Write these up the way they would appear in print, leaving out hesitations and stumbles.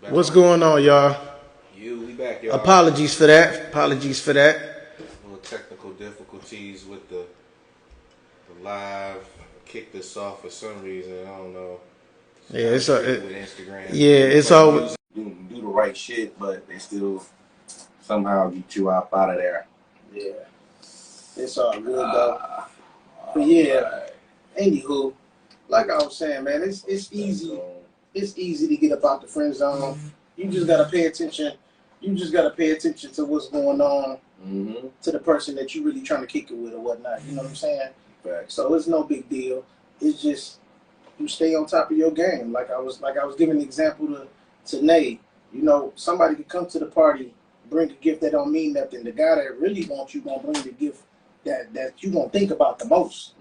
Back What's on. going on, y'all? We back, y'all. Apologies for that. Apologies for that. Little technical difficulties with the live. Kicked us off for some reason. I don't know. It's Yeah, kind of it's tricky a, with Instagram. yeah, it's all. Do the right shit, but they still somehow get you up out of there. Yeah, it's all good though. But yeah, anywho, like I was saying, man, it's easy. It's easy to get up out the friend zone. You just gotta pay attention. You just gotta pay attention to what's going on to the person that you really trying to kick it with or whatnot. You know what I'm saying? Right. So it's no big deal. It's just you stay on top of your game. Like I was giving an example to Nate. You know, somebody could come to the party, bring a gift that don't mean nothing. The guy that really wants you gonna bring the gift that you gonna think about the most.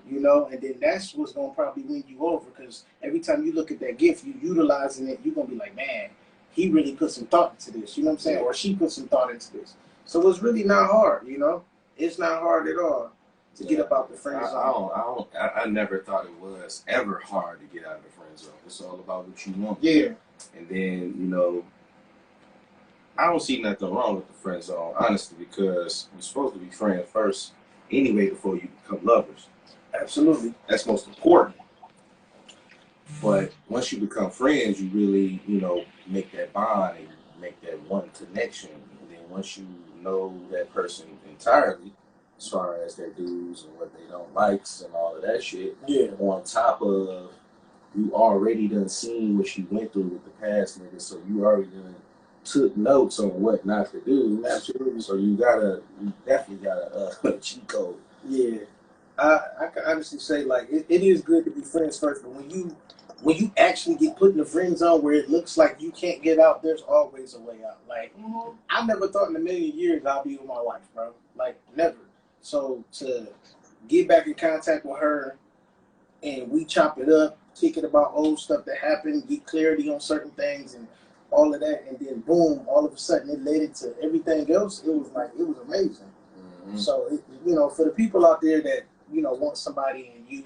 You know, and then that's what's gonna probably win you over because every time you look at that gift, you utilizing it, you're gonna be like, man, he really put some thought into this. You know what I'm saying? Or she put some thought into this. So it's really not hard. You know, it's not hard at all to get up out the friend zone. I never thought it was ever hard to get out of the friend zone. It's all about what you want. Yeah. And then, I don't see nothing wrong with the friend zone, honestly, because you're supposed to be friends first anyway before you become lovers. Absolutely. That's most important. But once you become friends, you really, make that bond and make that one connection. And then once you know that person entirely, as far as their do's and what they don't likes and all of that shit, on top of you already done seen what she went through with the past nigga, so you already done took notes on what not to do. Absolutely. So you definitely got a cheat code. Yeah. I can honestly say like it is good to be friends first, but when you actually get put in the friend zone where it looks like you can't get out, there's always a way out. Like I never thought in a million years I'll be with my wife, bro. Like never. So to get back in contact with her and we chop it up, thinking about old stuff that happened, get clarity on certain things and all of that, and then boom, all of a sudden it led into everything else. It was amazing. So for the people out there that want somebody and you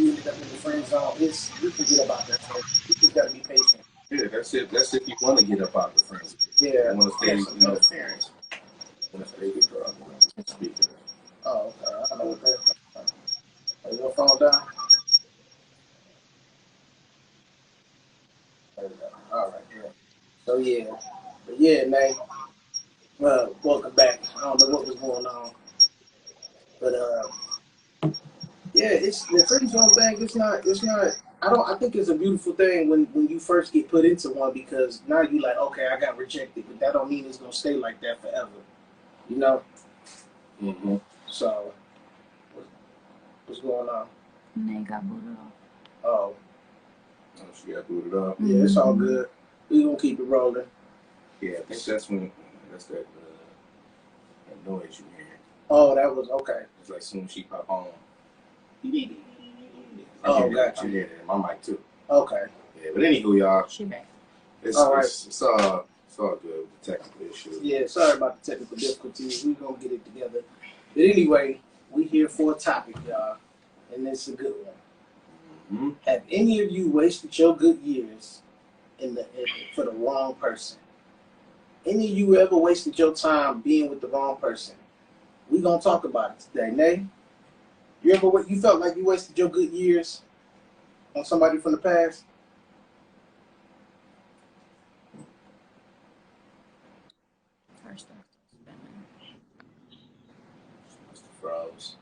ended up in the friend zone, you can get about that. So you just gotta be patient. Yeah, that's it. That's if you want to get up out the friend zone. Yeah, you want to stay, parents. Want to stay with speaker. Oh, okay. I know what that. Is your phone down? There we go. All right, yeah. So Nate. Well, welcome back. I don't know what was going on, but it's the friend zone thing. It's not. I think it's a beautiful thing when you first get put into one because now you like, okay, I got rejected, but that don't mean it's gonna stay like that forever. You know. So, what's going on? They got booted off. Oh, she got booted off. Yeah, it's all good. We gonna keep it rolling. Yeah, I think that's that noise you hear. Oh, that was okay. It's like soon as she pop on. Oh, got I you. hear it in my mic too. Okay. Yeah, but anywho, y'all. She back. It's all right. It's all good with the technical issues. Yeah, sorry about the technical difficulties. We're going to get it together. But anyway, we here for a topic, y'all. And it's a good one. Have any of you wasted your good years for the wrong person? Any of you ever wasted your time being with the wrong person? We're going to talk about it today. Nay, you felt like you wasted your good years on somebody from the past? First off, Froze.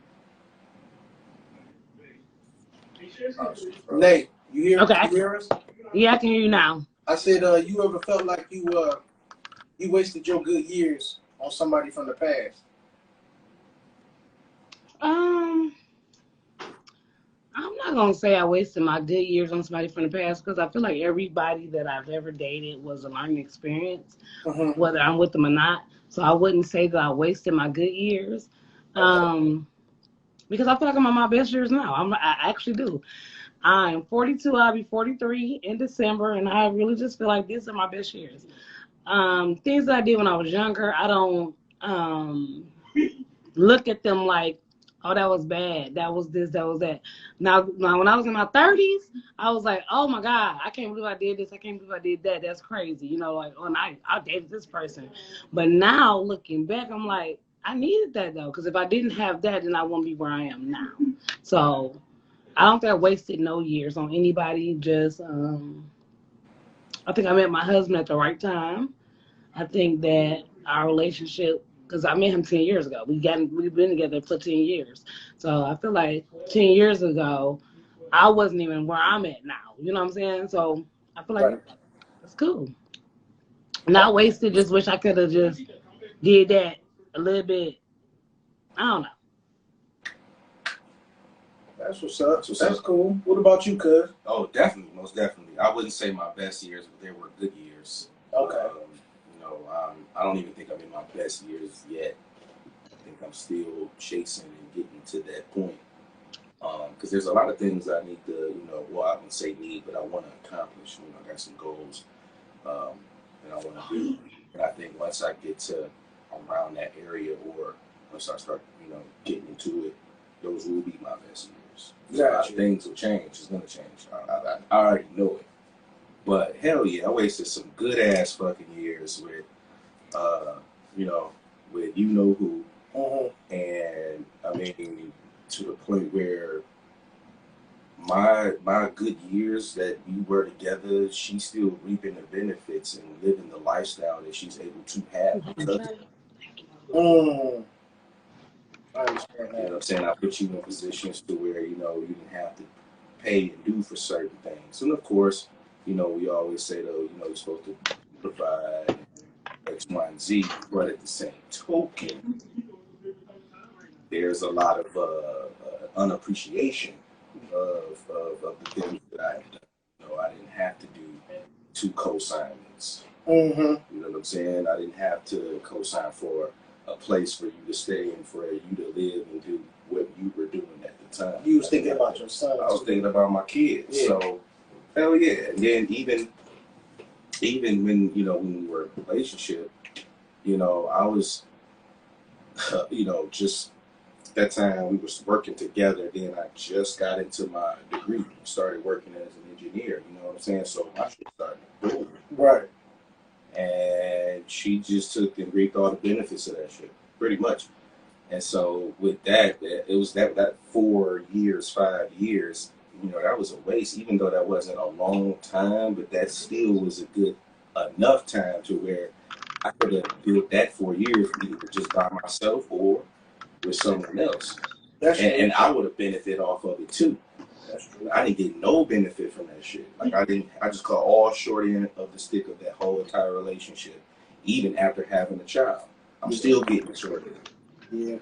Nate, you hear? Okay. You hear us? Yeah, I can hear you now. I said, you ever felt like you wasted your good years on somebody from the past? I'm not gonna say I wasted my good years on somebody from the past because I feel like everybody that I've ever dated was a learning experience, whether I'm with them or not. So I wouldn't say that I wasted my good years, because I feel like I'm on my best years now. I actually do. I'm 42. I'll be 43 in December, and I really just feel like these are my best years. Things that I did when I was younger, I don't look at them like, oh, that was bad. That was this, that was that. Now, when I was in my 30s, I was like, oh my God, I can't believe I did this. I can't believe I did that. That's crazy. You know, like, oh, and I dated this person. But now looking back, I'm like, I needed that though. Because if I didn't have that, then I wouldn't be where I am now. So I don't think I wasted no years on anybody. Just, I think I met my husband at the right time. I think that our relationship, because I met him 10 years ago. We've been together for 10 years. So I feel like 10 years ago, I wasn't even where I'm at now. You know what I'm saying? So I feel like it's cool. Not wasted, just wish I could have just did that a little bit. I don't know. That's what's up. That's cool. What about you, cuz? Oh, definitely, most definitely. I wouldn't say my best years, but they were good years. Okay. I don't even think I'm in my best years yet. I think I'm still chasing and getting to that point. Because there's a lot of things I need to, well, I wouldn't say need, but I want to accomplish. I got some goals that I want to do. And I think once I get to around that area, or once I start, getting into it, those will be my best years. A lot of things will change. It's going to change. I already know it. But hell yeah, I wasted some good ass fucking years with, with who, and I mean to the point where my good years that we were together, she's still reaping the benefits and living the lifestyle that she's able to have. Because, I understand that. you know what I'm saying? I put you in positions to where, you didn't have to pay and do for certain things. And of course, we always say though, you're supposed to provide X, Y, and Z, but at the same token, there's a lot of unappreciation of the things that I have done. I didn't have to do 2 co-signments. You know what I'm saying? I didn't have to co-sign for a place for you to stay and for you to live and do what you were doing at the time. You was thinking about your son. I was thinking about my kids. Yeah. So, hell yeah. And then even when, when we were in a relationship, I was, just that time we was working together. Then I just got into my degree, started working as an engineer. You know what I'm saying? So my shit started booming. Right. And she just took and reaped all the benefits of that shit, pretty much. And so with that, it was that 4 years, 5 years, that was a waste, even though that wasn't a long time, but that still was a good enough time to where I could have built that 4 years either just by myself or with someone else. And I would have benefited off of it too. That's true. I didn't get no benefit from that shit. Like I just caught all short end of the stick of that whole entire relationship, even after having a child. I'm still getting the short end. Yeah.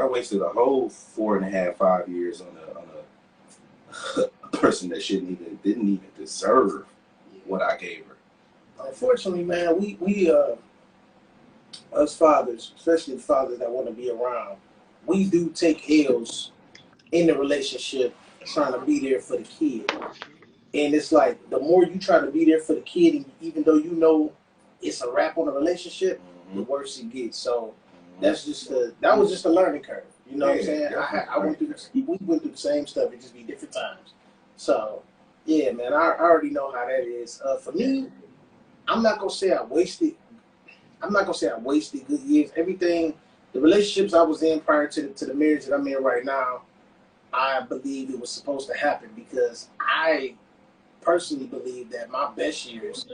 I wasted a whole 4.5, 5 years on a person that didn't even deserve what I gave her. Unfortunately, man, we us fathers, especially the fathers that want to be around, we do take L's in the relationship trying to be there for the kid. And it's like the more you try to be there for the kid, and even though it's a wrap on the relationship, the worse it gets. So that was just a learning curve. You know what I'm saying? We went through the same stuff. It just be different times. So yeah, man, I already know how that is. For me, I'm not gonna say I wasted good years. Everything, the relationships I was in prior to the marriage that I'm in right now, I believe it was supposed to happen because I personally believe that my best years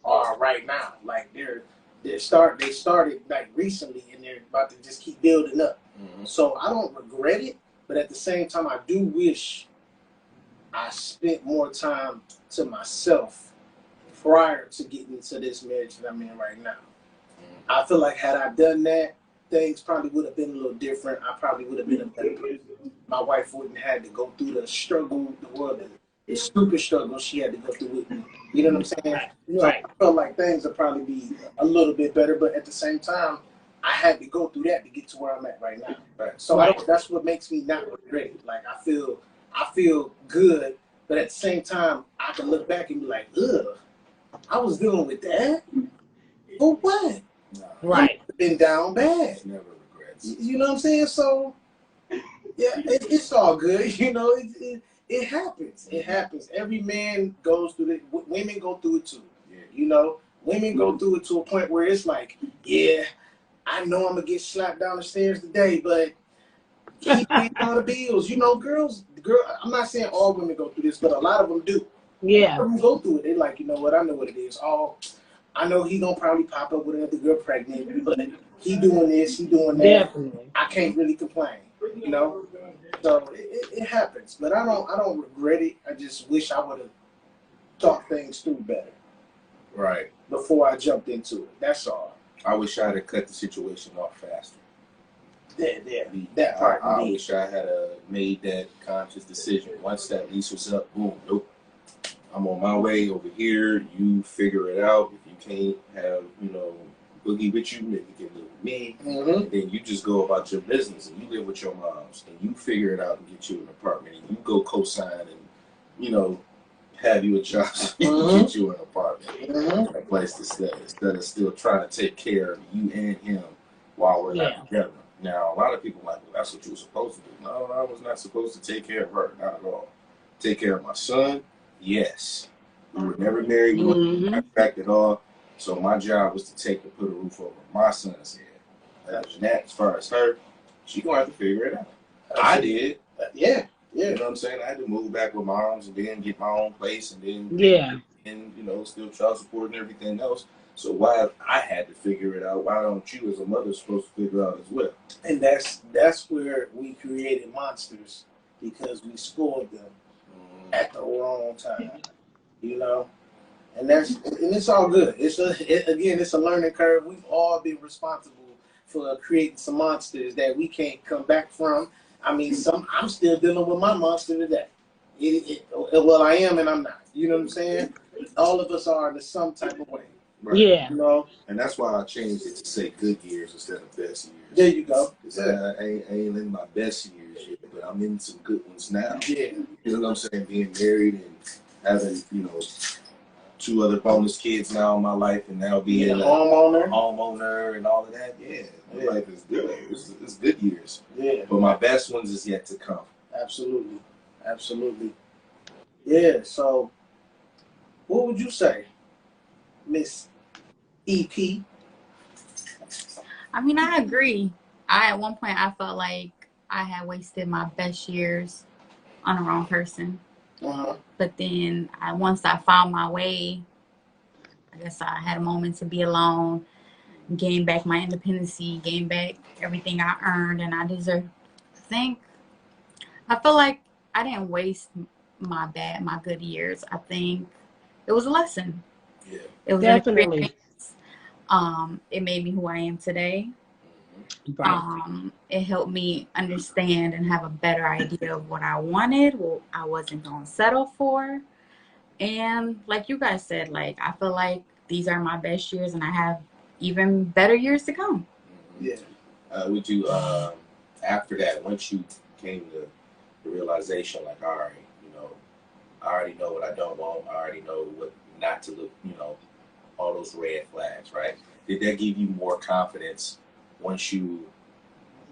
are right now. Like they started like recently, and they're about to just keep building up. So I don't regret it, but at the same time, I do wish I spent more time to myself prior to getting into this marriage that I'm in right now. I feel like had I done that, things probably would have been a little different. I probably would have been a better person. My wife wouldn't have had to go through the struggle, the stupid struggle she had to go through with me. You know what I'm saying? Right. So I felt like things would probably be a little bit better, but at the same time, I had to go through that to get to where I'm at right now. Right. So that's what makes me not regret it. Like I feel good, but at the same time, I can look back and be like, ugh, I was dealing with that. For what? Right. I've been down bad. Never regrets. You know what I'm saying? So Yeah, it's all good. You know, it happens. It happens. Every man goes through it. Women go through it too. Yeah. You know, women go through it to a point where it's like, yeah, I know I'm gonna get slapped down the stairs today, but he paying all the bills. You know, girl. I'm not saying all women go through this, but a lot of them do. Yeah. Some go through it. They like, you know what? I know what it is. Oh, I know he gonna probably pop up with another girl pregnant, but he doing this, he doing that. Definitely. I can't really complain. You know. So it happens, but I don't regret it. I just wish I would have thought things through better Right. before I jumped into it. That's all. I wish I had cut the situation off faster. Yeah, that part. I indeed. wish I had made that conscious decision. Once that lease was up, boom, nope. I'm on my way over here. You figure it out. If you can't have, Boogie with you, then you can live with me. Mm-hmm. And then you just go about your business and you live with your moms and you figure it out and get you an apartment and you go co-sign and, have you a job so you can get you an apartment. Mm-hmm. A place to stay instead of still trying to take care of you and him while we're not together. Now, a lot of people are like, well, that's what you were supposed to do. No, I was not supposed to take care of her. Not at all. Take care of my son? Yes. We were never married. We weren't contract at all. So my job was to put a roof over my son's head. Other than that, as far as her, she going to have to figure it out. I did. Yeah. You know what I'm saying? I had to move back with moms and then get my own place and then, still child support and everything else. So why I had to figure it out, why don't you as a mother supposed to figure out as well? And that's where we created monsters, because we spoiled them at the wrong time. And it's all good. It's a learning curve. We've all been responsible for creating some monsters that we can't come back from. I mean, I'm still dealing with my monster today. Well, I am and I'm not. You know what I'm saying? All of us are in some type of way. Right. Yeah. And that's why I changed it to say good years instead of best years. There you go. I ain't in my best years yet, but I'm in some good ones now. Yeah. You know what I'm saying? Being married and having, 2 other bonus kids now in my life, and now being a homeowner and all of that. Yeah, my life is good. It's good years. Yeah. But my best ones is yet to come. Absolutely. Yeah. So, what would you say, Miss EP? I mean, I agree. At one point, I felt like I had wasted my best years on the wrong person. Uh-huh. But then once I found my way, I guess I had a moment to be alone, gain back my independency, gain back everything I earned and I deserve. I feel like I didn't waste my good years. I think it was a lesson. Yeah. It was Definitely. It made me who I am today. Right. It helped me understand and have a better idea of what I wanted, what I wasn't going to settle for. And like you guys said, like, I feel like these are my best years and I have even better years to come. Yeah. Would you, after that, once you came to the realization, like, all right, I already know what I don't want. I already know what not to look, all those red flags, right? Did that give you more confidence once you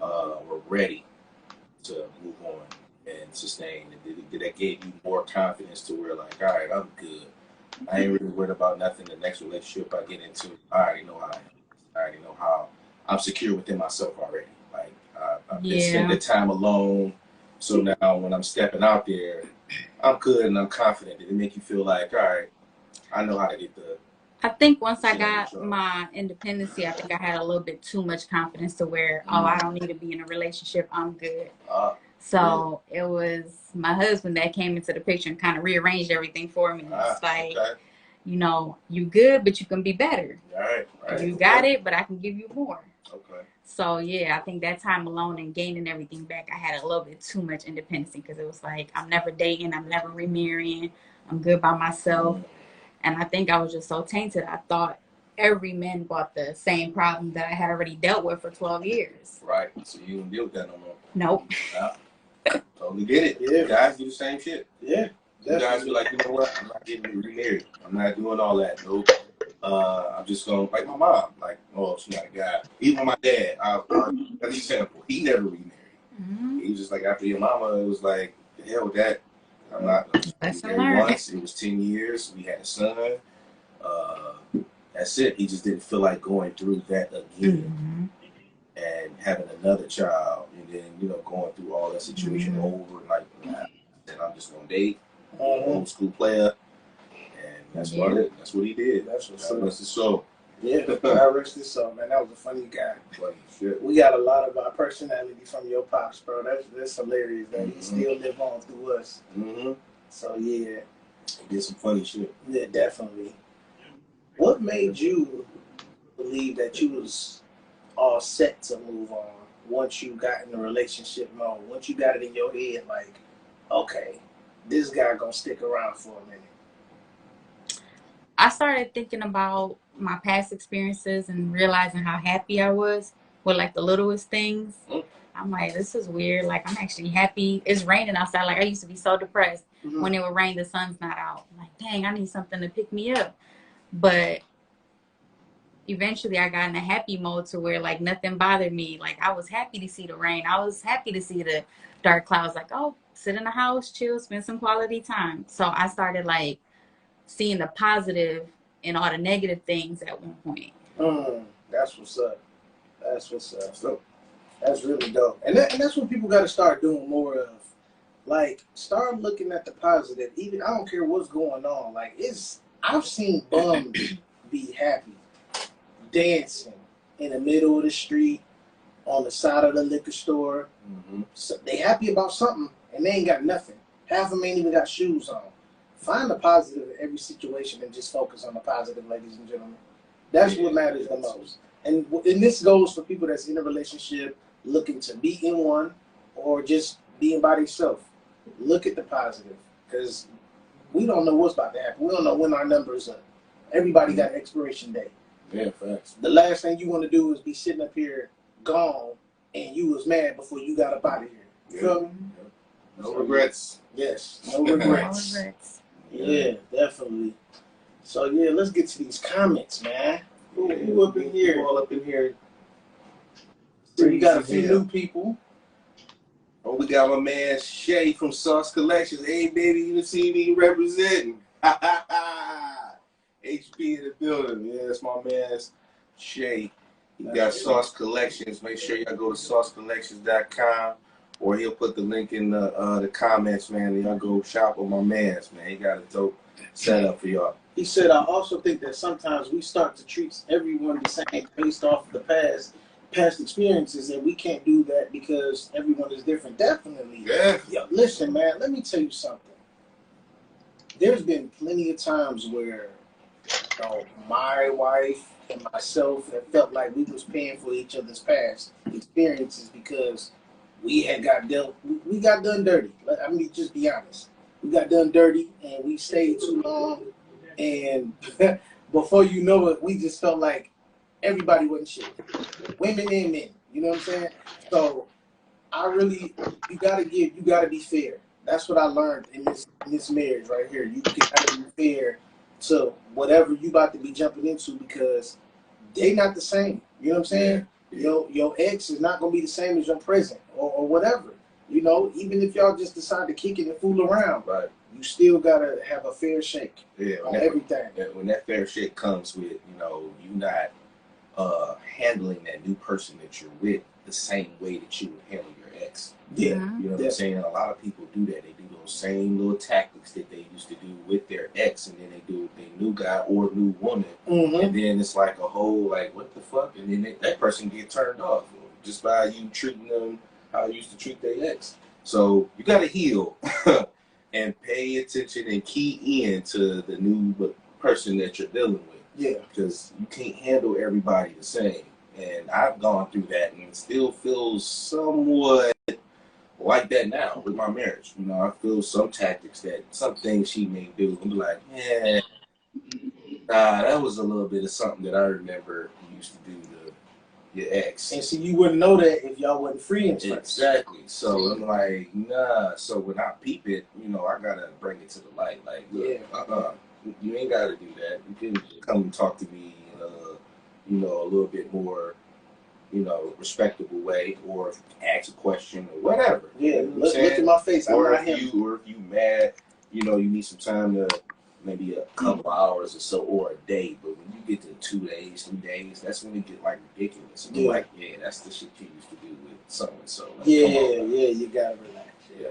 were ready to move on and sustain? Did that give you more confidence to where, like, all right, I'm good. I ain't really worried about nothing. The next relationship I get into, I already know how I am. I already know how I'm secure within myself already. Like, I've been spending time alone. So now when I'm stepping out there, I'm good and I'm confident. Did it make you feel like, all right, I know how to get the... I think once I got my independency, I think I had a little bit too much confidence to where, I don't need to be in a relationship. I'm good. So it was my husband that came into the picture and kind of rearranged everything for me. It's like, you good, but you can be better. Right. You got it, but I can give you more. Okay. So, yeah, I think that time alone and gaining everything back, I had a little bit too much independence because it was like, I'm never dating. I'm never remarrying. I'm good by myself. And I think I was just so tainted. I thought every man brought the same problem that I had already dealt with for 12 years. Right. So you don't deal with that no more. Nope. Totally get it. Yeah. Guys do the same shit. Yeah. You guys be like, you know what? I'm not getting remarried. I'm not doing all that. Nope. I'm just going, like my mom, like, oh, she's not a guy. Even my dad, as an example, he never remarried. He was just like, after your mama, it was like, the hell with that. I'm not. Lesson Married learned. once. It was 10 years. We had a son. That's it. He just didn't feel like going through that again and having another child, and then going through all that situation over. Like, and I'm just gonna date old school player, and that's what it. That's what he did. That's what's God up. rest his soul. Yeah, I rest his soul, man. That was a funny guy. Funny shit. We got a lot of our personality from your pops, bro. That's hilarious that he still live on through us. So yeah, He did some funny shit. yeah, definitely. What made you believe that you was all set to move on once you got in the relationship mode? Once you got it in your head, like, okay, this guy gonna stick around for a minute. I started thinking about my past experiences and realizing how happy I was with like the littlest things. I'm like, this is weird. Like, I'm actually happy. It's raining outside. Like, I used to be so depressed when it would rain, the sun's not out. I'm like, dang, I need something to pick me up. But eventually I got in a happy mode to where like nothing bothered me. Like, I was happy to see the rain. I was happy to see the dark clouds. Like, oh, sit in the house, chill, spend some quality time. So I started like seeing the positive in all the negative things at one point. That's what's up. That's what's up. So, that's really dope. And that's what people got to start doing more of. Like, start looking at the positive. Even, I don't care what's going on. Like, I've seen bums be happy, dancing in the middle of the street, on the side of the liquor store. So they happy about something, and they ain't got nothing. Half of them ain't even got shoes on. Find the positive in every situation and just focus on the positive, ladies and gentlemen. That's what matters the most. And this goes for people that's in a relationship, looking to be in one, or just being by themselves. Look at the positive, because we don't know what's about to happen. We don't know when our number's up. Everybody got an expiration date. Yeah, facts. The last thing you want to do is be sitting up here gone, and you was mad before you got up out of here. You feel me? No regrets. Yes, no regrets. No regrets. Yeah, definitely. So yeah, let's get to these comments, man. Who up in here? All up in here. So we got a few new people. Oh, we got my man Shay from Sauce Collections. Hey, baby, you see me representing. HB in the building. Yeah, that's my man Shay. He got Sauce Collections. Make sure y'all go to saucecollections.com, or he'll put the link in the comments, man. And y'all go shop with my man's, man. He got a dope setup for y'all. He said, I also think that sometimes we start to treat everyone the same based off of the past experiences, and we can't do that because everyone is different. Definitely. Yeah. Yo, listen, man, let me tell you something. There's been plenty of times where my wife and myself have felt like we was paying for each other's past experiences because we got done dirty. I mean, just be honest. We got done dirty and we stayed too long, and before you know it, we just felt like everybody wasn't shit. Women and men. You know what I'm saying? So you gotta be fair. That's what I learned in this marriage right here. You gotta be fair to whatever you about to be jumping into, because they not the same. You know what I'm saying? Yeah. Your ex is not gonna be the same as your present or whatever. You know, even if y'all just decide to kick it and fool around, Right. You still gotta have a fair shake on everything. When that fair shake comes with, you not handling that new person that you're with the same way that you would handle your ex. Yeah. You know what I'm saying? A lot of people do that. They do those same little tactics that they used to do with their ex, and then they do with their new guy or new woman. And then it's like a whole, like, what the fuck? And then that person get turned off just by you treating them how you used to treat their ex. So you got to heal and pay attention and key in to the new person that you're dealing with. Yeah. Because you can't handle everybody the same. And I've gone through that, and it still feels somewhat like that now with my marriage. I feel some tactics, some things she may do, and be like, that was a little bit of something that I remember you used to do to your ex. And see, you wouldn't know that if y'all wasn't friends first. Exactly. So I'm like, nah. So when I peep it, I gotta bring it to the light. Like, look, you ain't gotta do that. You can come and talk to me, a little bit more respectable way, or ask a question or whatever. Yeah, look in my face. Or if you mad, you need some time to maybe a couple hours or so, or a day. But when you get to 2 days, 3 days, that's when it get like ridiculous. And you're like, yeah, that's the shit you used to do with so and so. Like, you gotta relax. Yeah,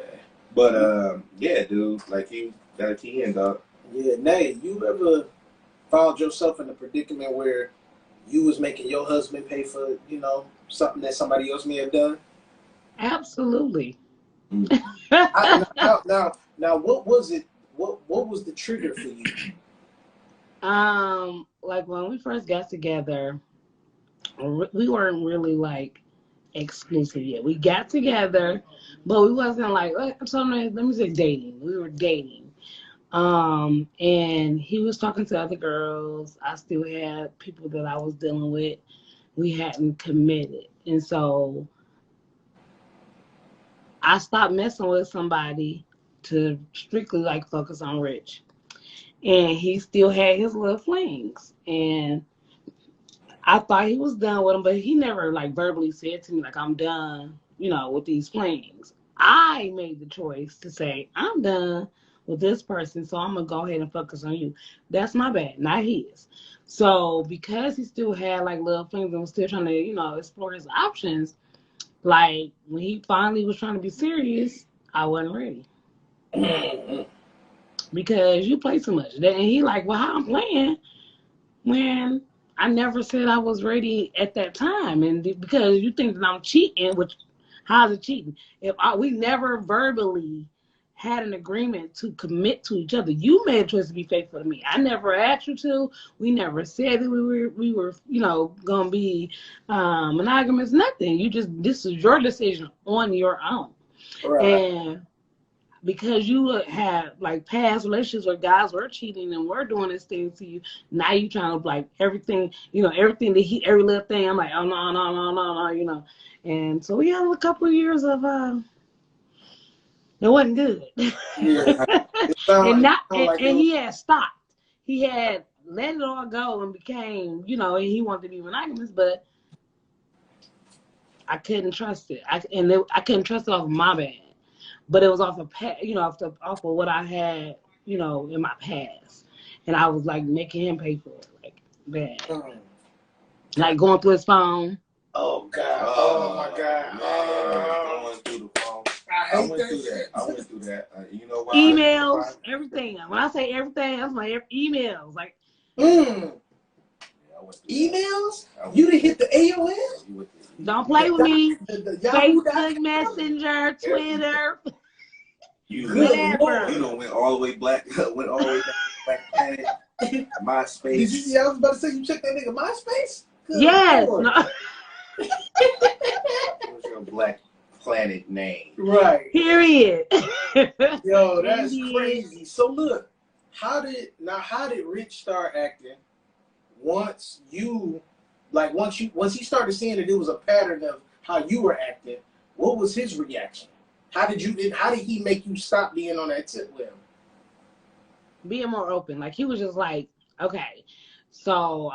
but yeah, dude, like you got a key in, dog. Yeah, Nay, you ever found yourself in a predicament where you was making your husband pay for, something that somebody else may have done? Absolutely. Now, what was it? What was the trigger for you? Like when we first got together, we weren't really like exclusive yet. We got together, but we wasn't like, let me say dating. We were dating. And he was talking to other girls. I still had people that I was dealing with. We hadn't committed. And so I stopped messing with somebody to strictly like focus on Rich. And he still had his little flings. And I thought he was done with them, but he never like verbally said to me like, I'm done, with these flings. I made the choice to say, I'm done with this person, so I'm gonna go ahead and focus on you. That's my bad, not his. So because he still had like little flings and was still trying to, explore his options, like when he finally was trying to be serious, I wasn't ready. Because you play too much. And he like, well, how I'm playing when I never said I was ready at that time. And because you think that I'm cheating, which how's it cheating? If we never verbally had an agreement to commit to each other, you made a choice to be faithful to me. I never asked you to. We never said that we were gonna be monogamous. Nothing. This is your decision on your own. Right. And because you had like past relationships where guys were cheating and were doing this thing to you, now you trying to like everything, everything that every little thing. I'm like, oh no, And so we had a couple of years of it wasn't good. Yeah. And he had stopped. He had let it all go and became, and he wanted to be monogamous, but I couldn't trust it. I couldn't trust it off of my bad. But it was off of off of what I had, in my past. And I was like making him pay for it, like bad. Like going through his phone. Oh God. Oh my God. Going through the phone. I went through that. You know why? Emails, everything. When I say everything, that's my emails. Like emails? You didn't hit the AOL? Don't play with me. Facebook Messenger, Twitter. Whatever. Went all the way black. Went all the way Black Planet. MySpace. Did you see? I was about to say you checked that nigga MySpace. Good yes. Lord. No. What's your Black Planet name? Right. Period. Yo, that's crazy. So look, how did Rich start acting once he started seeing that it was a pattern of how you were acting? What was his reaction? How did he make you stop being on that tip with him? Being more open. Like he was just like, okay, so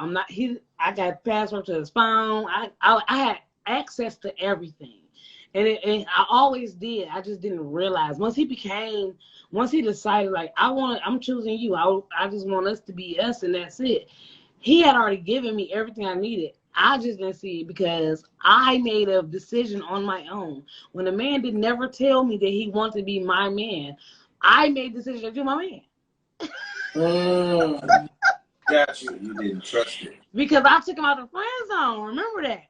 I got password to his phone. I had access to everything. And I always did. I just didn't realize. Once he decided like I'm choosing you. I just want us to be us and that's it. He had already given me everything I needed. I just didn't see it because I made a decision on my own. When a man did never tell me that he wanted to be my man, I made the decision to do my man. Got you. You didn't trust it. Because I took him out of the friend zone. Remember that.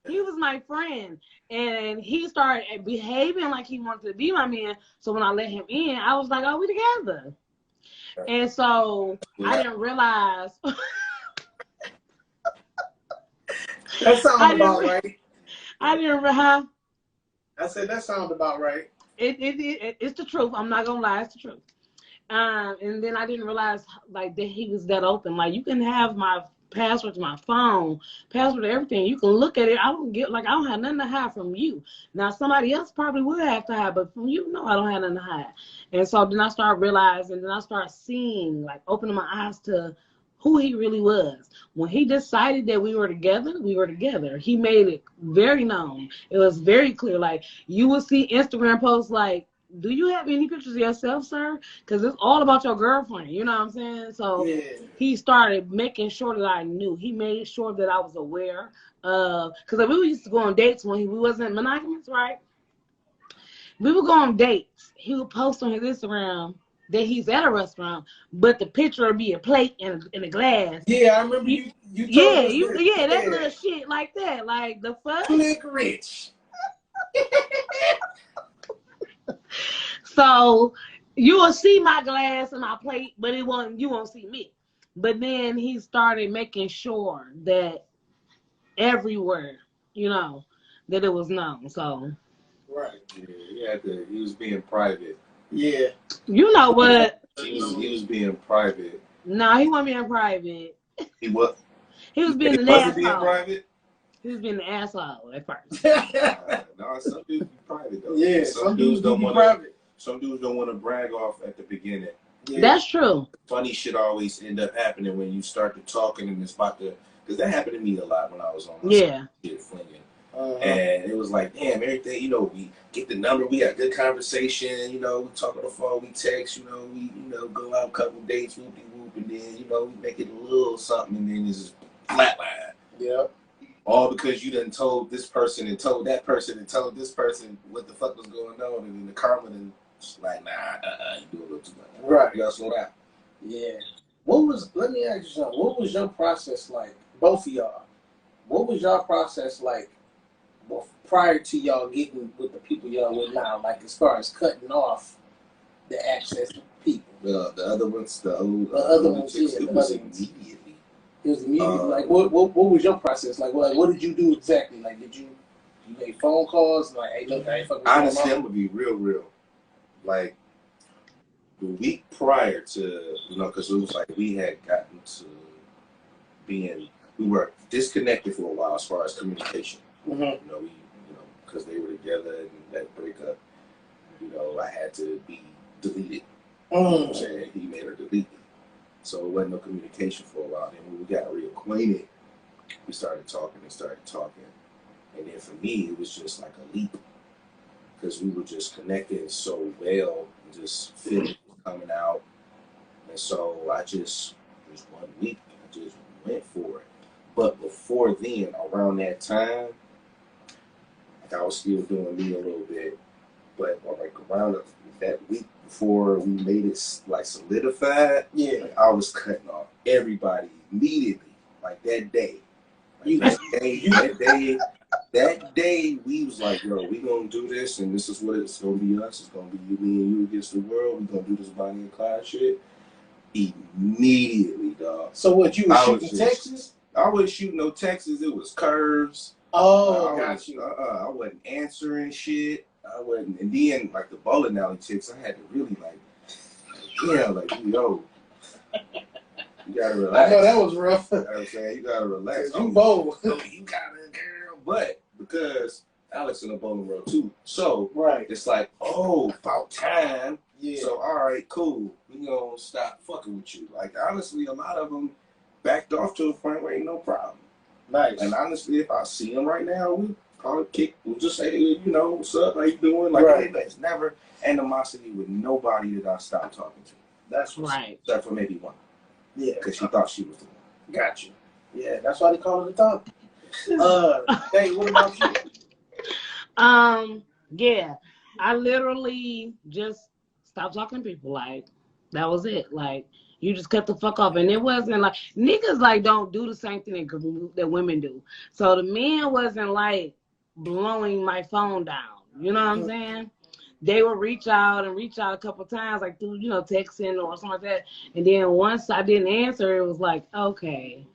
He was my friend. And he started behaving like he wanted to be my man. So when I let him in, I was like, oh, we together. And so I didn't realize... That sounds about right. I didn't remember how. I said that sounds about right. It's the truth. I'm not gonna lie, it's the truth. And then I didn't realize like that he was that open. Like you can have my password to my phone, password to everything. You can look at it. I don't have nothing to hide from you. Now somebody else probably would have to hide, but from you, no, I don't have nothing to hide. And so then I started realizing, then I started seeing, like opening my eyes to who he really was. When he decided that we were together, we were together. He made it very known. It was very clear. Like, you will see Instagram posts like, do you have any pictures of yourself, sir? Because it's all about your girlfriend. You know what I'm saying? So he started making sure that I knew. He made sure that I was aware of, because like, we used to go on dates when we wasn't monogamous, right? We would go on dates. He would post on his Instagram that he's at a restaurant, but the picture would be a plate and a glass. Yeah, I remember you told us that little shit like that. Like, the fuck? Click rich. So you will see my glass and my plate, but you won't see me. But then he started making sure that everywhere, that it was known. So right. Yeah, he was being private. Yeah. You know what? He was being private. No, he wasn't being private. He was. He was being an asshole. Being private. He was being an asshole at first. No, some dudes be private though. Yeah, some dudes don't want private. Some dudes don't want to brag off at the beginning. Yeah. That's true. Funny shit always end up happening when you start to talking and it's about to, because that happened to me a lot when I was on my shit flinging. And it was like, damn, everything, we get the number, we got good conversation, we talk on the phone, we text, we go out a couple dates, whoopty whoop, and then, we make it a little something, and then it's just flatline. Yeah. All because you done told this person and told that person and told this person what the fuck was going on, and then the karma then like, nah, you do a little too much. Right. You gotta slow down. Yeah. Let me ask you something. What was your process like, both of y'all? What was your process like prior to y'all getting with the people y'all with now? Like, as far as cutting off the access to people. The other ones, the other ones, it was immediately. It was immediately. Like, what was your process? Like, what did you do exactly? Like, did you make phone calls? Like, hey, look, I ain't fucking with honestly, I'm gonna be real. Like, the week prior to, because it was like we had gotten to we were disconnected for a while as far as communication. Mm-hmm. Because they were together and that breakup, I had to be deleted. You know what I'm saying? He made her delete me. So it wasn't no communication for a while. Then when we got reacquainted, we started talking. And then for me, it was just like a leap. Because we were just connecting so well, and just feeling coming out. And so I just 1 week, I just went for it. But before then, around that time, I was still doing me a little bit. But like around that week before we made it like solidified, I was cutting off everybody immediately, like that day. That day, we was like, yo, we gonna do this, and this is what it's gonna be us. It's gonna be me and you against the world. We gonna do this Bonnie and Clyde shit immediately, dog. So what, you were shooting Texas? I wasn't shooting no Texas. It was curves. Oh, got you. I wasn't answering shit. I wasn't, and then like the bowling alley chicks, I had to really yo. You gotta relax. I know that was rough. You know what I'm saying? You gotta relax. You bowl. You gotta, girl. But because Alex in the bowling world too. So it's like, about time. Yeah. So all right, cool. We gonna stop fucking with you. Like honestly, a lot of them backed off to a point where ain't no problem. Nice. And honestly, if I see them right now, we probably kick. We'll just say, what's up? How you doing? Like, hey, there's never animosity with nobody that I stopped talking to. That's right. Except for maybe one. Yeah. Because she thought she was the one. Got you. Yeah, that's why they call it a thumb. Hey, what about you? Yeah, I literally just stopped talking to people. Like, that was it. Like, you just cut the fuck off. And it wasn't like, niggas like don't do the same thing that women do. So the men wasn't like blowing my phone down. You know what I'm saying? They would reach out a couple times, like through, texting or something like that. And then once I didn't answer, it was like, okay.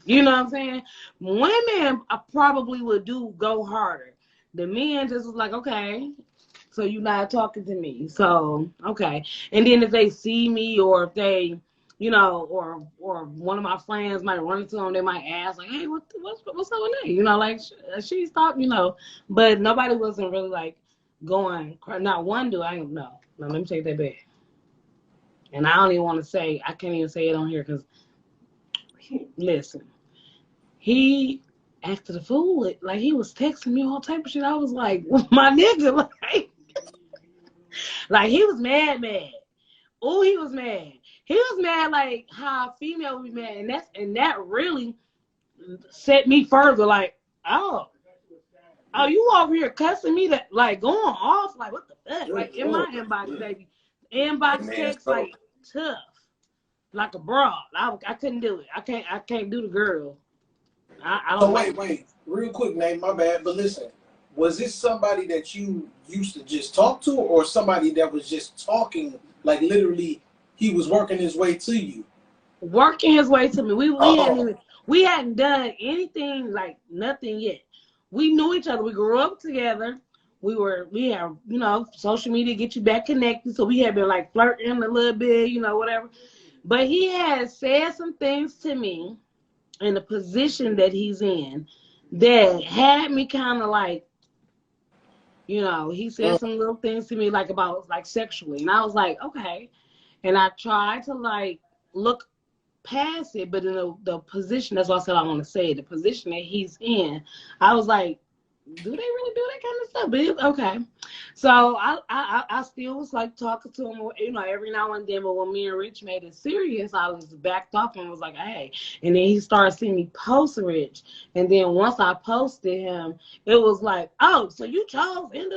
You know what I'm saying? Women I probably would go harder. The men just was like, okay, so you're not talking to me. So, okay. And then if they see me or if they, or one of my friends might run into them, they might ask, like, hey, what's up with that? Like, she's talking, But nobody wasn't really, like, going, not one dude, I don't know. No, let me take that back. And I don't even want to say, I can't even say it on here because listen, he acted a fool. Like, he was texting me all type of shit. I was like, my nigga, like he was mad. Oh, he was mad. He was mad like how a female would be mad. And that really set me further, like, oh, you over here cussing me, that like going off, like what the fuck? Like in my inbox, baby. Inbox text, like tough. Like a broad. I couldn't do it. I can't do the girl. I don't wait, real quick, Nate, my bad. But listen, was this somebody that you used to just talk to, or somebody that was just talking, like literally he was working his way to you? Working his way to me. We hadn't done anything, like nothing yet. We knew each other. We grew up together. We have, social media get you back connected. So we had been like flirting a little bit, whatever. But he had said some things to me in the position that he's in that had me kind of like, he said some little things to me like about like sexually. And I was like, okay. And I tried to like look past it, but in the position, that's why I said I want to say it, the position that he's in, I was like, do they really do that kind of stuff? But it's okay. So I still was like talking to him, every now and then. But when me and Rich made it serious, I was backed off and was like, hey. And then he started seeing me post Rich. And then once I posted him, it was like, oh, so you chose and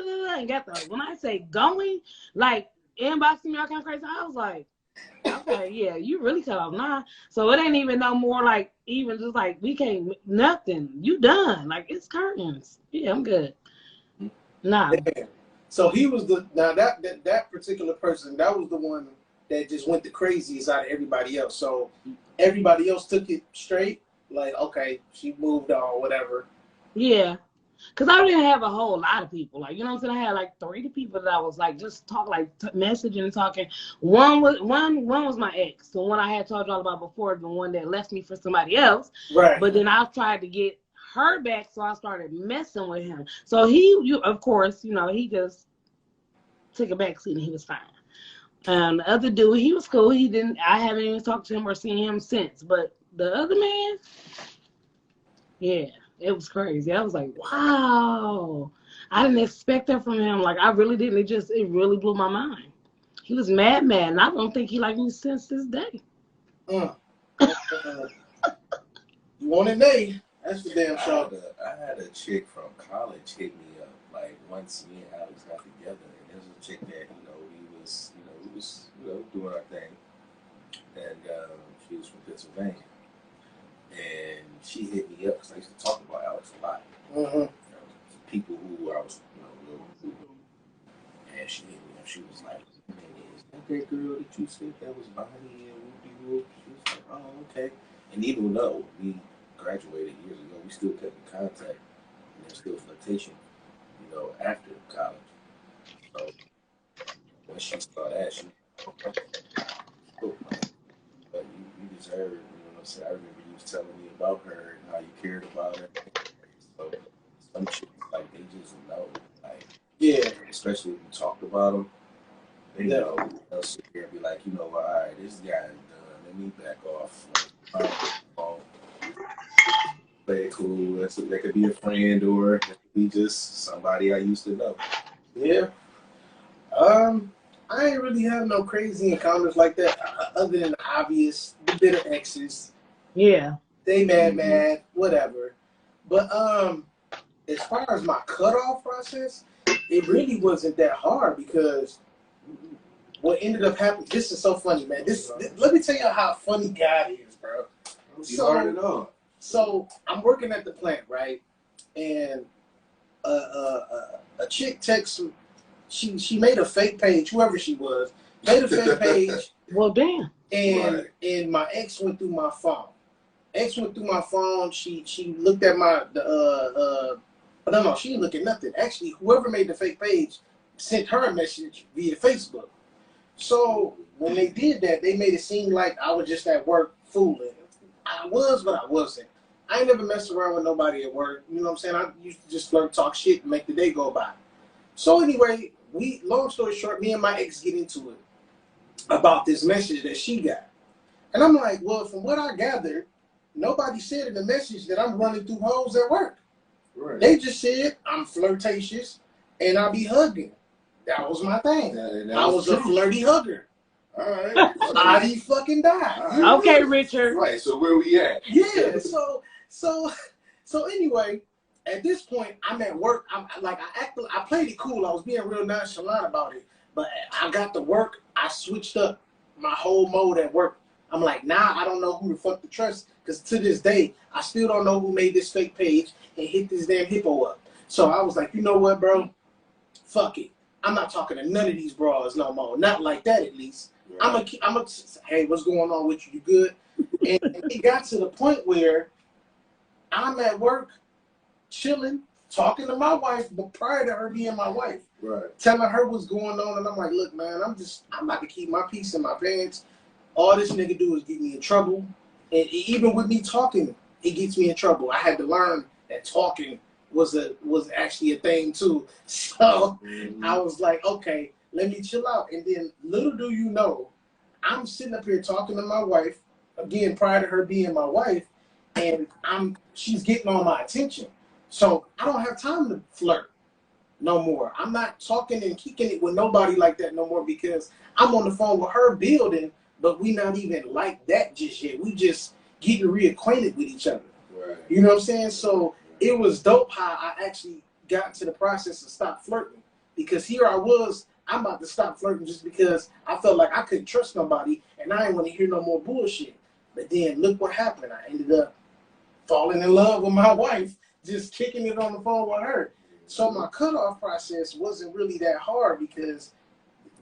got the, when I say going, like inboxing me all kind of crazy, I was like, okay, yeah, you really cut off now. So it ain't even no more like even just like we can't nothing. You done. Like it's curtains. Yeah, I'm good. Nah. Yeah. So he was that particular person, that was the one that just went the craziest out of everybody else. So everybody else took it straight, like, okay, she moved on, whatever. Yeah. Because I didn't have a whole lot of people. Like, you know what I'm saying? I had like 3 people that I was like just messaging and talking. One was my ex, the one I had told y'all about before, the one that left me for somebody else. Right. But then I tried to get her back, so I started messing with him. So he of course, he just took a back seat and he was fine. The other dude, he was cool. I haven't even talked to him or seen him since. But the other man, yeah. It was crazy. I was like, wow. I didn't expect that from him. Like, I really didn't. It really blew my mind. He was mad. And I don't think he liked me since this day. You wanted Nate. That's for damn sure. I had a chick from college hit me up, like, once me and Alex got together. And there was a chick that, we was doing our thing. And she was from Pennsylvania. And she hit me up because I used to talk about Alex a lot. Mm-hmm. People who I was, real. And she hit me up. She was like, "Man, is that that girl that you said that was Bonnie and Whoopie Whoop?" She was like, "Oh, okay." And even though we graduated years ago, we still kept in contact. And there's still flirtation, after college. So when she saw that, she, oh, but you deserve, I remember you was telling me about her and how you cared about her. So some chicks, like, they just know, like, yeah, especially if you talked about them, they know. They'll sit here and be like, all right, this guy is done. Let me back off. Play it cool. That could be a friend or it could be just somebody I used to know. Yeah. I ain't really have no crazy encounters like that, other than the obvious, the bitter exes. Yeah. They mad, whatever. But as far as my cutoff process, it really wasn't that hard because what ended up happening, this is so funny, man. Let me tell you how funny God is, bro. So I'm working at the plant, right? And a chick texts me. She made a fake page, whoever she was, made a fake page. Well, damn. And my ex went through my phone. She looked at no, she didn't look at nothing. Actually, whoever made the fake page sent her a message via Facebook. So when they did that, they made it seem like I was just at work fooling. I was, but I wasn't. I ain't never messed around with nobody at work. You know what I'm saying? I used to just flirt, talk shit, and make the day go by. So anyway, long story short, me and my ex get into it about this message that she got. And I'm like, well, from what I gathered, nobody said in the message that I'm running through hoes at work. Right. They just said I'm flirtatious and I be hugging. That was my thing. I was a flirty hugger. All right. Body fucking died. Okay, Richard. Right. So where we at? Yeah. So anyway, at this point, I'm at work. I played it cool. I was being real nonchalant about it. But I got to work. I switched up my whole mode at work. I'm like, now I don't know who the fuck to trust. Because to this day, I still don't know who made this fake page and hit this damn hippo up. So I was like, you know what, bro? Fuck it. I'm not talking to none of these bras no more. Not like that, at least. Right. I'm a, hey, what's going on with you? You good? And it got to the point where I'm at work, chilling, talking to my wife, but prior to her being my wife, right, telling her what's going on, and I'm like, look, man, I'm about to keep my peace in my pants. All this nigga do is get me in trouble, and even with me talking, it gets me in trouble. I had to learn that talking was actually a thing too. So I was like, okay, let me chill out. And then little do you know, I'm sitting up here talking to my wife, again, prior to her being my wife, and she's getting all my attention. So I don't have time to flirt no more. I'm not talking and kicking it with nobody like that no more because I'm on the phone with her building, but we not even like that just yet. We just getting reacquainted with each other. Right. You know what I'm saying? So it was dope how I actually got into the process of stop flirting, because here I was, I'm about to stop flirting just because I felt like I couldn't trust nobody and I didn't want to hear no more bullshit. But then look what happened. I ended up falling in love with my wife, just kicking it on the phone with her. So my cutoff process wasn't really that hard because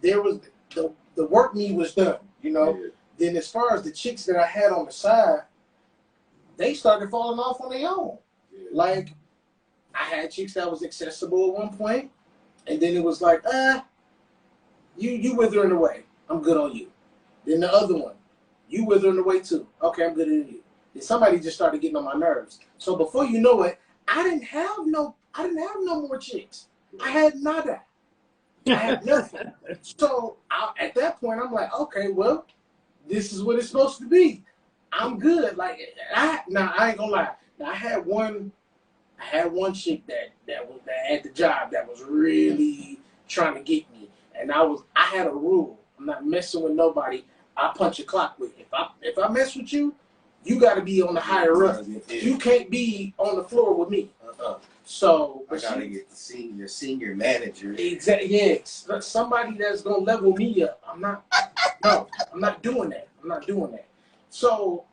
there was the work me was done, you know. Yeah. Then as far as the chicks that I had on the side, they started falling off on their own. Yeah. Like I had chicks that was accessible at one point, and then it was like, you withering away. I'm good on you. Then the other one, you withering away too. Okay, I'm good on you. Then somebody just started getting on my nerves. So before you know it, I didn't have no more chicks. I had nada. I had nothing. So at that point, I'm like, okay, well, this is what it's supposed to be. I'm good. Like I ain't gonna lie. Now, I had one chick that had the job that was really trying to get me, and I had a rule. I'm not messing with nobody. I punch a clock with. If I mess with you, you got to be on the higher up. You can't be on the floor with me. So I gotta get the senior manager. Exactly. Yes, somebody that's gonna level me up. I'm not doing that. I'm not doing that. So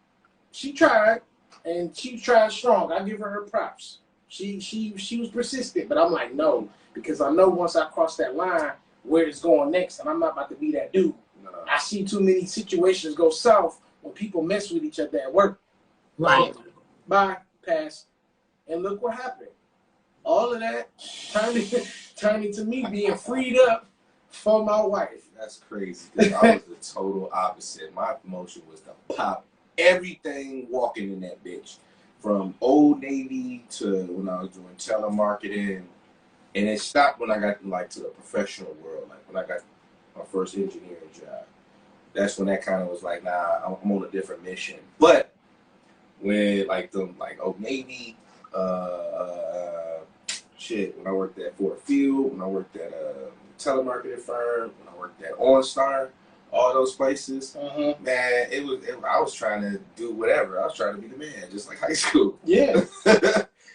she tried, and she tried strong. I give her props. She was persistent, but I'm like, no, because I know once I cross that line where it's going next, and I'm not about to be that dude. No. I see too many situations go south when people mess with each other at work. Right. Bye, pass. And look what happened. All of that turned into me being freed up for my wife. That's crazy, because I was the total opposite. My promotion was to pop everything walking in that bitch. From Old Navy to when I was doing telemarketing. And it stopped when I got to the professional world. Like when I got my first engineering job. That's when that kind of was like, nah, I'm on a different mission. But when Old Navy, when I worked at Ford Field, when I worked at a telemarketing firm, when I worked at OnStar, all those places, man, I was trying to do whatever. I was trying to be the man, just like high school. Yeah.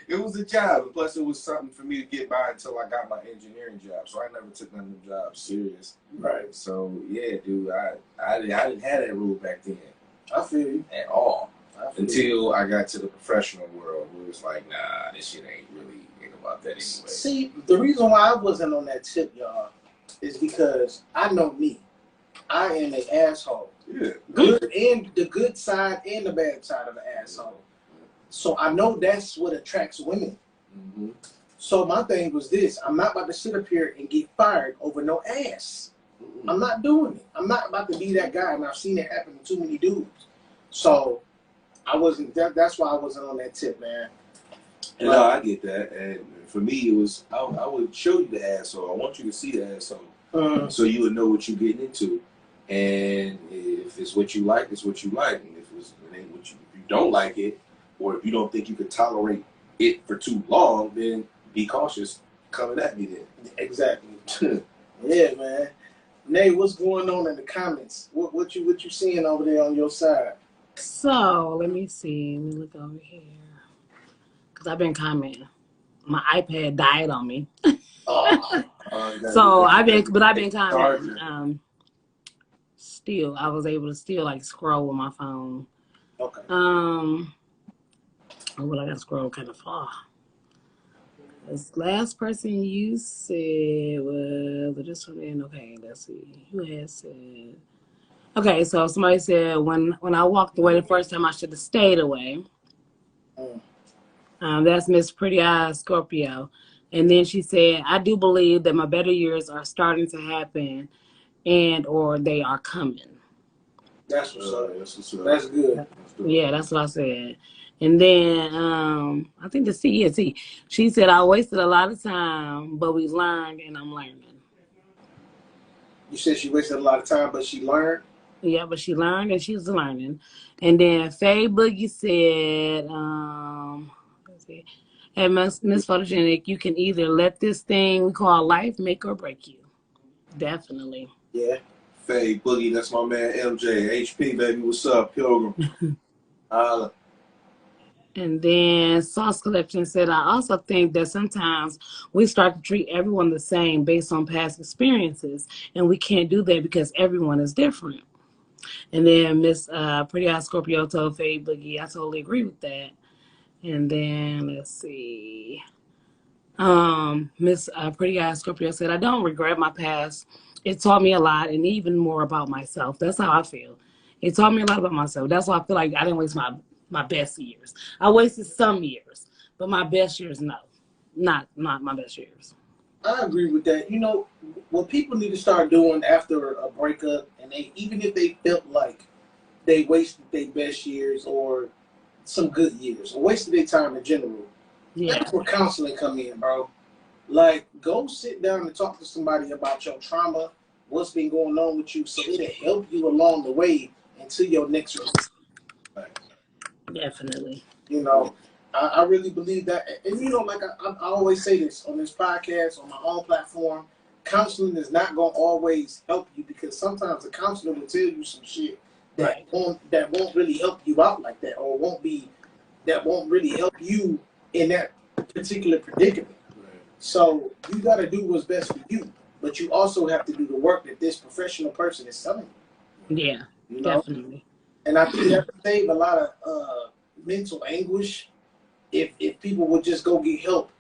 It was a job, and plus it was something for me to get by until I got my engineering job. So I never took none of the jobs serious. Right. So yeah, dude, I didn't have that rule back then. I feel you. At all. Until I got to the professional world, where it was like, nah, this shit ain't about that anyway. See, the reason why I wasn't on that tip, y'all, is because I know me. I am an asshole. Yeah. Good, and the good side and the bad side of the asshole. So I know that's what attracts women. Mm-hmm. So my thing was this: I'm not about to sit up here and get fired over no ass. Mm-hmm. I'm not doing it. I'm not about to be that guy, and I've seen it happen to too many dudes. So I wasn't. That's why I wasn't on that tip, man. No, I get that. And for me, it was I would show you the asshole. I want you to see the asshole, so you would know what you're getting into. And if it's what you like, it's what you like. And if it ain't what you. If you don't like it, or if you don't think you could tolerate it for too long, then be cautious coming at me then. Exactly. Yeah, man. Nay, what's going on in the comments? What you seeing over there on your side? So let me see. Let me look over here because I've been commenting. My iPad died on me. So I've been commenting. Still, I was able to still like scroll with my phone. Okay. Well, I gotta scroll kind of far. This last person you said was this one. Okay, let's see. Who had said? Okay, so somebody said when I walked away the first time, I should have stayed away. That's Miss Pretty Eyes Scorpio, and then she said, I do believe that my better years are starting to happen, and or they are coming. That's what's up. That's good. Yeah, that's what I said. And then I think the CET, she said, I wasted a lot of time, but we learned and I'm learning. You said she wasted a lot of time, but she learned? Yeah, but she learned and she's learning. And then Faye Boogie said, let's see, hey, Miss Photogenic, you can either let this thing we call life make or break you. Definitely. Yeah. Faye Boogie, that's my man MJ. HP, baby, what's up, Pilgrim? And then Sauce Collection said, I also think that sometimes we start to treat everyone the same based on past experiences, and we can't do that because everyone is different. And then Miss Pretty Eye Scorpio told Faye Boogie, I totally agree with that. And then let's see. Miss Pretty Eye Scorpio said, I don't regret my past. It taught me a lot and even more about myself. That's how I feel. It taught me a lot about myself. That's why I feel like I didn't waste my best years. I wasted some years, but my best years, no. Not my best years. I agree with that. You know, what people need to start doing after a breakup, and even if they felt like they wasted their best years or some good years, or wasted their time in general, that's where counseling come in, bro. Like, go sit down and talk to somebody about your trauma, what's been going on with you, so it'll help you along the way into your next relationship. Definitely. You know, I really believe that. And, you know, like I always say this on this podcast, on my own platform, counseling is not going to always help you, because sometimes the counselor will tell you some shit that won't really help you out like that, or won't really help you in that particular predicament. So you got to do what's best for you, but you also have to do the work that this professional person is telling you. Yeah, you know? Definitely. And I think that would save a lot of mental anguish if people would just go get help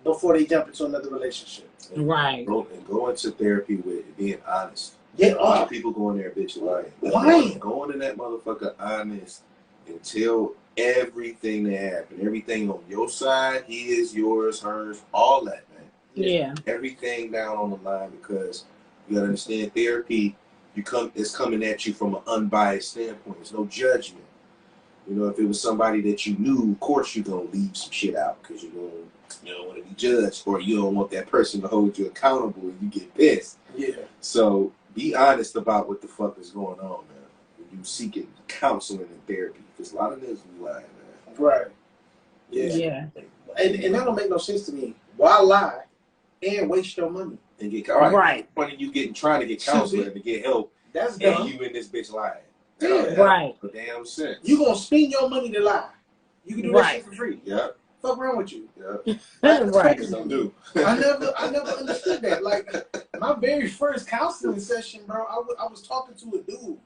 before they jump into another relationship. Right. Go into therapy with being honest. Yeah. A lot of people go in there, bitch, lying. Why? Go into that motherfucker honest and tell everything that happened. Everything on your side, his, yours, hers, all that, man. Yeah. Everything down on the line, because you gotta understand therapy, it's coming at you from an unbiased standpoint. There's no judgment. You know, if it was somebody that you knew, of course you're gonna leave some shit out because you don't want to be judged, or you don't want that person to hold you accountable and you get pissed. Yeah. So be honest about what the fuck is going on, man. When you seeking counseling and therapy, because a lot of niggas be lying, man. Right. Yeah. And that don't make no sense to me. Why lie and waste your money? And get right. Funny you trying to get counseling and to get help. That's and dumb. You in this bitch lying. Yeah. Right. A damn sense. You gonna spend your money to lie? You can do that shit for free. Yeah. Fuck wrong with you? Yeah. Right. Don't do. I never understood that. Like, my very first counseling session, bro, I was talking to a dude,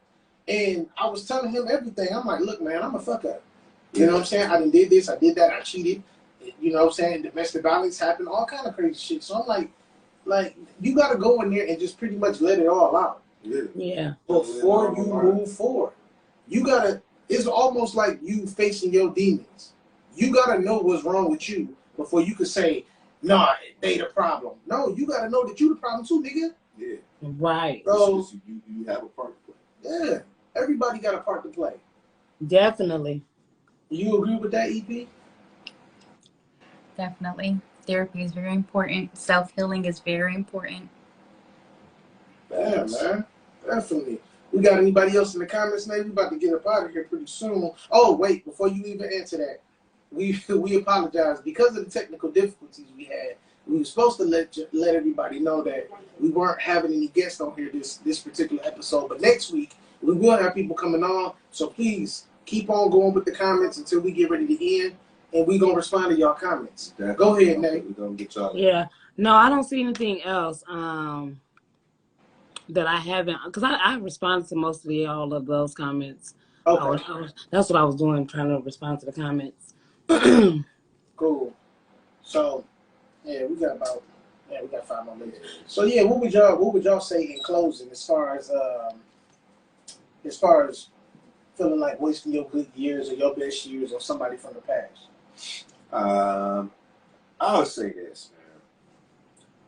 and I was telling him everything. I'm like, look, man, I'm a fuck up. You know what I'm saying? I done did this, I did that, I cheated. You know what I'm saying? Domestic violence happened, all kind of crazy shit. So I'm like, you got to go in there and just pretty much let it all out. Yeah. Before you move forward. You got to, it's almost like you facing your demons. You got to know what's wrong with you before you could say, nah, they the problem. No, you got to know that you the problem too, nigga. Yeah. Right. So you have a part to play. Yeah. Everybody got a part to play. Definitely. You agree with that, EP? Definitely. Therapy is very important. Self-healing is very important. Yeah, man. Definitely. We got anybody else in the comments, man? We about to get up out of here pretty soon. Oh, wait, before you even answer that, we apologize because of the technical difficulties we had. We were supposed to let everybody know that we weren't having any guests on here this particular episode, but next week we will have people coming on. So please keep on going with the comments until we get ready to end, and we're gonna respond to y'all comments. Definitely. Go ahead, Nate. We're gonna get y'all. Yeah. No, I don't see anything else that I haven't, because I responded to mostly all of those comments. Okay. That's what I was doing, trying to respond to the comments. Cool. So, yeah, we got 5 more minutes. So, yeah, what would y'all say in closing as far as feeling like wasting your good years or your best years on somebody from the past? I would say this, man.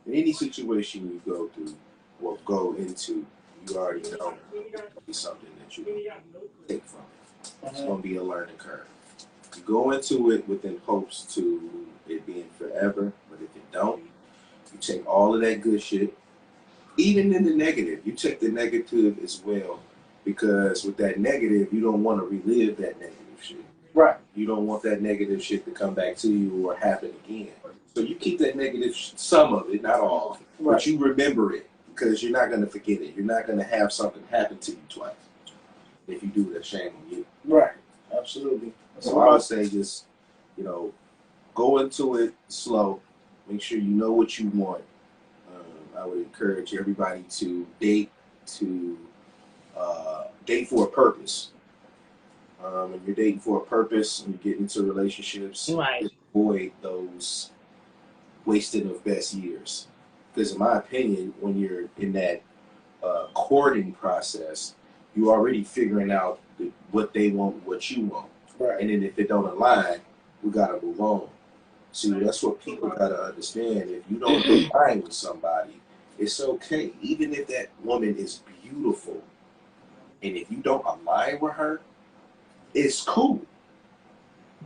In any situation you go through or go into, you already know it's something that you take from it. It's going to be a learning curve. You go into it within hopes to it being forever, but if it don't, you take all of that good shit, even in the negative, you take the negative as well, because with that negative, you don't want to relive that negative shit. Right. You don't want that negative shit to come back to you or happen again. So you keep that negative, some of it, not all, right, but you remember it because you're not going to forget it. You're not going to have something happen to you twice. If you do, that's shame on you. Right. Absolutely. So I would say just, go into it slow. Make sure you know what you want. I would encourage everybody to date for a purpose. If you're dating for a purpose and you get into relationships, Right. avoid those wasting of best years. Because in my opinion, when you're in that courting process, you're already figuring out what they want, what you want. Right. And then if it don't align, we gotta move on. See, that's what people gotta understand. If you don't align with somebody, it's okay. Even if that woman is beautiful, and if you don't align with her, it's cool.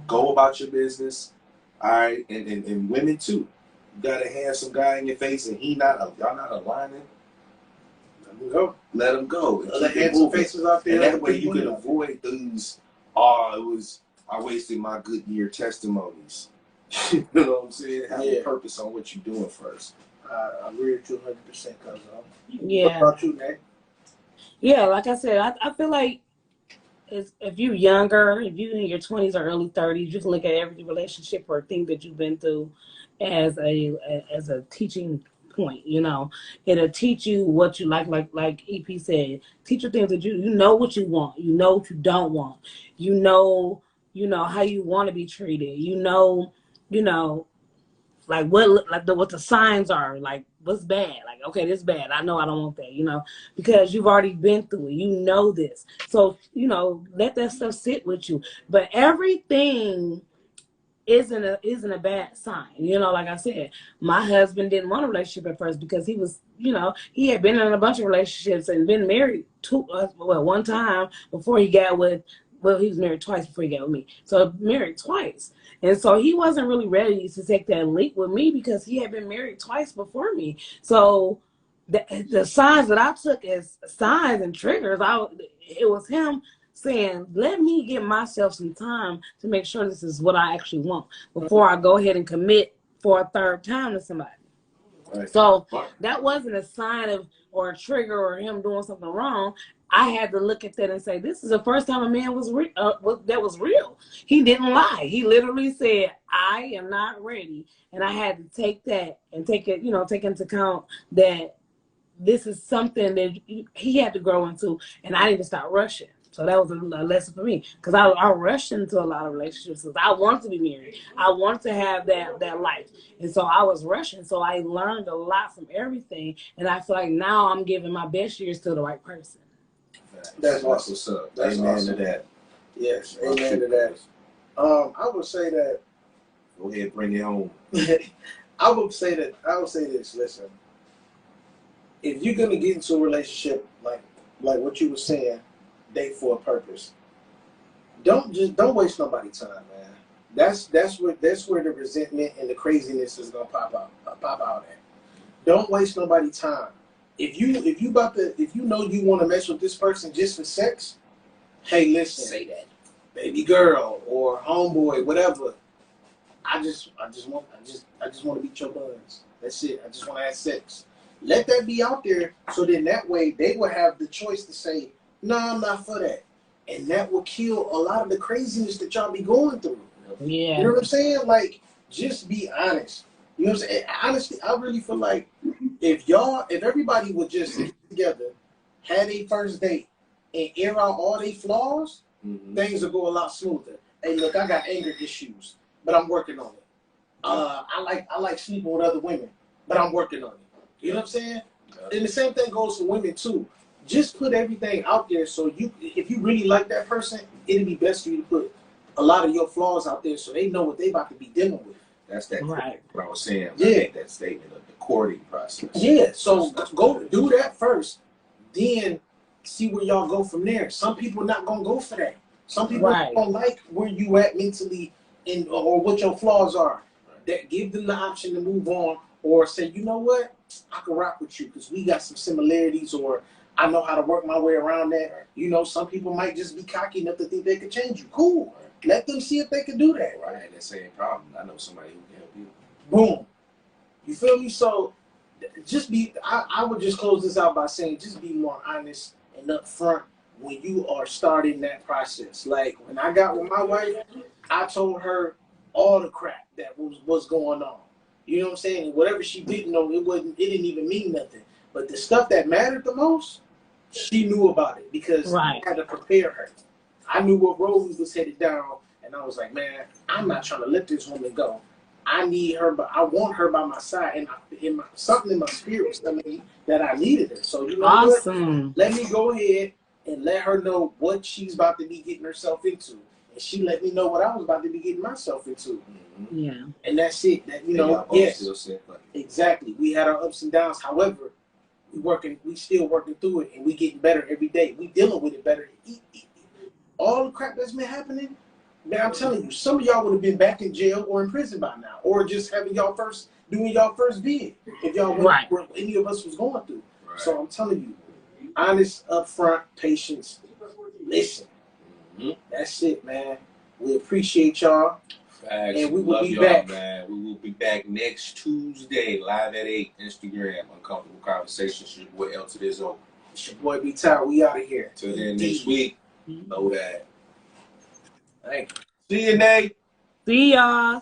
Go about your business. All right, and women too. You gotta have some guy in your face and y'all not aligning. Let him go. Let handsome faces out there. And that way you can avoid these, I wasted my good year testimonies. You know what I'm saying? Have a purpose on what you're doing first. I agree with you 100%, cuz. Yeah. What about you, Nate? Yeah, like I said, I feel like if you're younger, if you're in your 20s or early 30s, you can look at every relationship or thing that you've been through as a teaching point. It'll teach you what you like EP said. Teach you things that you know what you want, you know what you don't want, you know how you want to be treated, like what the signs are, like what's bad, like okay, this bad, I know I don't want that, because you've already been through it, this. So let that stuff sit with you. But everything isn't a bad sign. Like I said, my husband didn't want a relationship at first because he was, he had been in a bunch of relationships and been married one time before he got with. Well, he was married twice before he got with me. So married twice. And so he wasn't really ready to take that leap with me because he had been married twice before me. So the signs that I took as signs and triggers, it was him saying, let me give myself some time to make sure this is what I actually want before I go ahead and commit for a third time to somebody. Right. So that wasn't a sign or a trigger or him doing something wrong. I had to look at that and say, this is the first time a man that was real. He didn't lie. He literally said, I am not ready. And I had to take that and take into account that this is something that he had to grow into, and I need to start rushing. So that was a lesson for me, because I rushed into a lot of relationships because I wanted to be married. I wanted to have that life. And so I was rushing. So I learned a lot from everything. And I feel like now I'm giving my best years to the right person. That's what's up. Amen to that. Yes, amen to that. I would say that. Go ahead, bring it home. I would say this. Listen, if you're gonna get into a relationship like what you were saying, date for a purpose. Don't waste nobody's time, man. That's where the resentment and the craziness is gonna pop out at. Don't waste nobody's time. if you know you want to mess with this person just for sex, hey, listen, say that, baby girl or homeboy, whatever. I just want to beat your buns. That's it. I just want to have sex. Let that be out there, so then that way they will have the choice to say, no, I'm not for that. And that will kill a lot of the craziness that y'all be going through. Yeah. You know what I'm saying? Like, just be honest. You know what I'm saying? Honestly, I really feel like if everybody would just sit together, had a first date, and air out all their flaws, things will go a lot smoother. Hey, look, I got anger issues, but I'm working on it. I like sleeping with other women, but I'm working on it. You know what I'm saying? And the same thing goes for women too. Just put everything out there, so if you really like that person, it'd be best for you to put a lot of your flaws out there, so they know what they about to be dealing with. That's that. Right. What I was saying. Yeah. That statement of the courting process. Yeah. So go do that first, then see where y'all go from there. Some people not gonna go for that. Some people don't like where you at mentally or what your flaws are. That give them the option to move on, or say, you know what, I can rock with you because we got some similarities, or I know how to work my way around that. You know, some people might just be cocky enough to think they could change you. Cool. Let them see if they can do that. Right. That same problem. I know somebody who can help you. Boom. You feel me? So just I would just close this out by saying, just be more honest and upfront when you are starting that process. Like, when I got with my wife, I told her all the crap that was going on. You know what I'm saying? And whatever she didn't know, it didn't even mean nothing. But the stuff that mattered the most, she knew about it, because I had to prepare her. I knew what road we was headed down, and I was like, man, I'm not trying to let this woman go. I need her, but I want her by my side, and something in my spirit was telling me that I needed her. So you know what? Let me go ahead and let her know what she's about to be getting herself into, and she let me know what I was about to be getting myself into. Yeah. And that's it. That, you know, yes, exactly. We had our ups and downs. However, we still working through it, and we getting better every day. We dealing with it better. All the crap that's been happening, man, I'm telling you, some of y'all would have been back in jail or in prison by now, or just doing y'all first bid, if y'all what any of us was going through. Right. So I'm telling you, honest, upfront, patience, listen. That's it, man. We appreciate y'all. Facts. And we will Love be y'all, back. Man. We will be back next Tuesday, live at 8, Instagram, Uncomfortable Conversations. Your boy L to this O. It's your boy B Tower. We out of here. Till then, next week. Know that. Thank you. See you, Nate. See y'all.